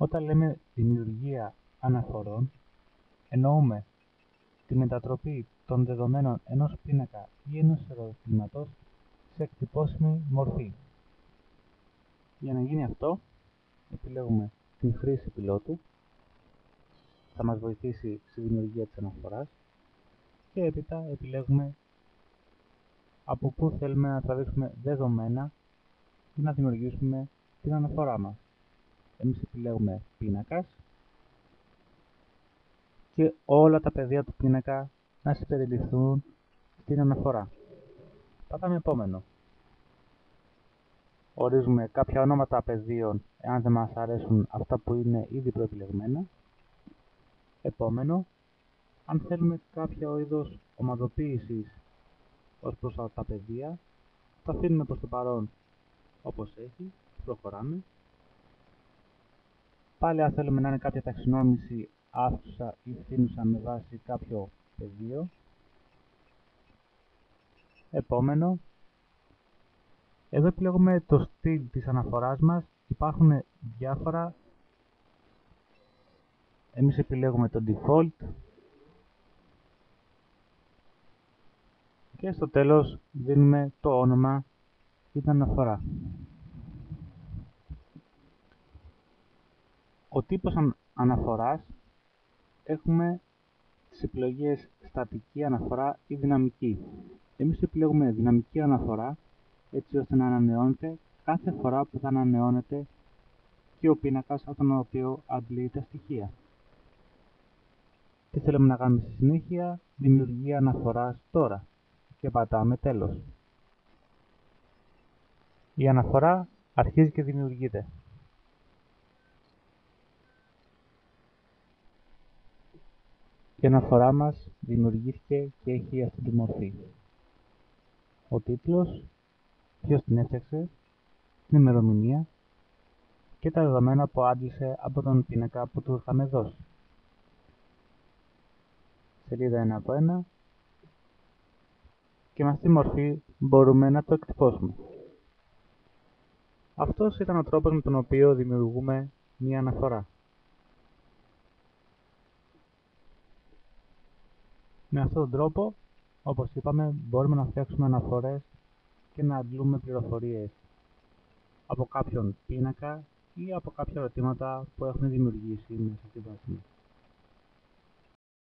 Όταν λέμε δημιουργία αναφορών, εννοούμε τη μετατροπή των δεδομένων ενός πίνακα ή ενός ερωτήματος σε εκτυπώσιμη μορφή. Για να γίνει αυτό, επιλέγουμε την χρήση πιλότου, θα μας βοηθήσει στη δημιουργία της αναφοράς και έπειτα επιλέγουμε από πού θέλουμε να τραβήξουμε δεδομένα ή να δημιουργήσουμε την αναφορά μας. Εμείς επιλέγουμε πίνακας και όλα τα πεδία του πίνακα να συμπεριληφθούν στην αναφορά. Πατάμε επόμενο. Ορίζουμε κάποια ονόματα πεδίων εάν δεν μας αρέσουν αυτά που είναι ήδη προεπιλεγμένα. Επόμενο, αν θέλουμε κάποιο είδος ομαδοποίησης ως προς τα πεδία, τα αφήνουμε προς το παρόν όπως έχει, προχωράμε. Πάλι αν θέλουμε να είναι κάποια ταξινόμηση αύξουσα ή φθήνουσα με βάση κάποιο πεδίο. Επόμενο, εδώ επιλέγουμε το στυλ της αναφοράς μας. Υπάρχουν διάφορα. Εμείς επιλέγουμε το default και στο τέλος δίνουμε το όνομα και την αναφορά. Ο τύπος αναφοράς έχουμε τις επιλογές στατική αναφορά ή δυναμική. Εμείς επιλέγουμε δυναμική αναφορά έτσι ώστε να ανανεώνεται κάθε φορά που θα ανανεώνεται και ο πίνακας από τον οποίο αντλεί τα στοιχεία. Τι θέλουμε να κάνουμε στη συνέχεια? Δημιουργία αναφοράς τώρα και πατάμε τέλος. Η αναφορά αρχίζει και δημιουργείται. Η αναφορά μας δημιουργήθηκε και έχει αυτή τη μορφή. Ο τίτλος, ποιος την έφτιαξε, την ημερομηνία και τα δεδομένα που άντλησε από τον πίνακα που του είχαμε δώσει. Σελίδα 1 από 1 και με αυτή τη μορφή μπορούμε να το εκτυπώσουμε. Αυτός ήταν ο τρόπος με τον οποίο δημιουργούμε μία αναφορά. Με αυτόν τον τρόπο, όπως είπαμε, μπορούμε να φτιάξουμε αναφορές και να αντλούμε πληροφορίες από κάποιον πίνακα ή από κάποια ερωτήματα που έχουμε δημιουργήσει μέσα στη βάση μας.